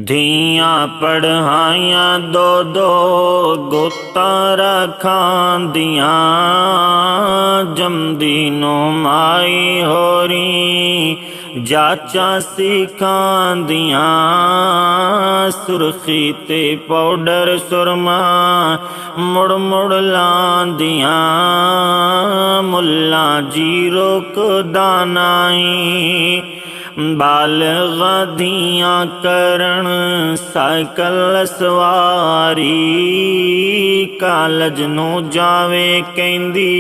धियां पढ़ाइयां दो दो गोता रखांदियां जमदी नो माई होरी जाचा सिखांदियां सुरखी ते पाउडर सुरमा मुड़ मुड़ लांदियां मुल्ला जी रोकदा नाई बालगा धियां करन साइकल सवारी कालज नू जावे कहंदी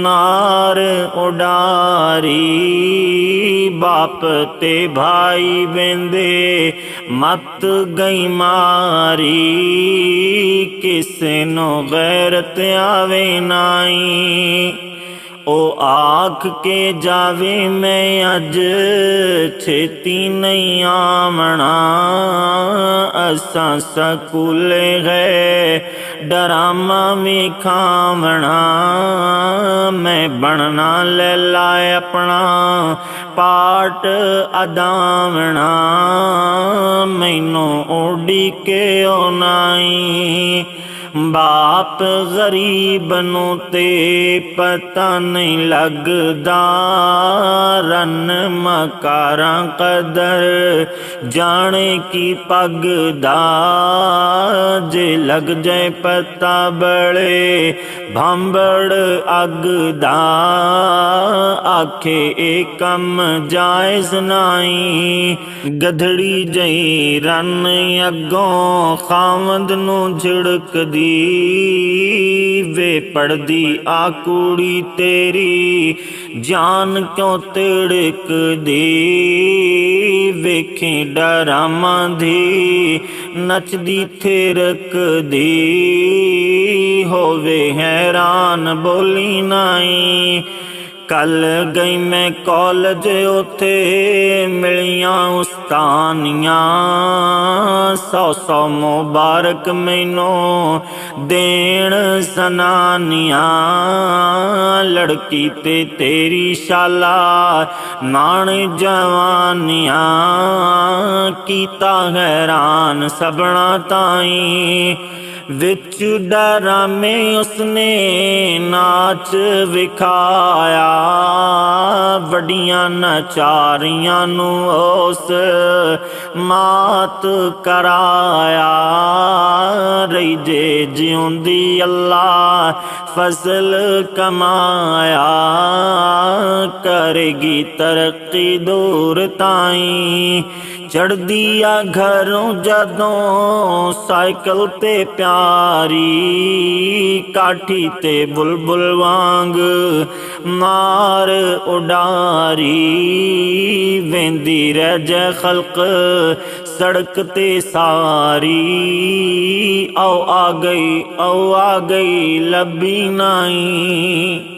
नार उडारी बाप ते भाई बेंदे मत गई मारी किसे नो गैरत आवे नाई ओ आख के जावे मैं अज छेती नहीं आवना असा स्कूले है डरामा में खावना मैं बनना ले लाए अपना पाठ अदावना मैनू उड़ी के ओनाई बाप गरीब नू ते पता नहीं लगदा रन मकारा कदर जाने की पगदा जे लग जाए पता बड़े भांबड़ अगदा आखे ए कम जायज नाई गधड़ी जई रन अगों खावंद नू झिड़क दी वे पढ़दी आ कुड़ी तेरी जान क्यों तिड़क दी वेखे डरामा धी नचदी थिरक दी होवे हैरान बोली नाई कल गई मैं कॉलेज उथे मिलियां उस्तानियां सौ सौ मुबारक मैनू देण सनानियां लड़की ते तेरी शाला नान जवानियां कीता हैरान सबना ताई विच डरामे उसने नाच विखाया वड्डियां नचारियां नू उस मात कराया रही जे जिउंदी अल्लाह फसल कमाया करेगी तरक्की दूर ताई चढ़दी आ घरों जदों साइकिल ते प्यारी काठी ते बुलबुल वांग मार उडारी वेंदी रह जाए खल्क सड़क ते सारी आओ आ गई लबी नाई।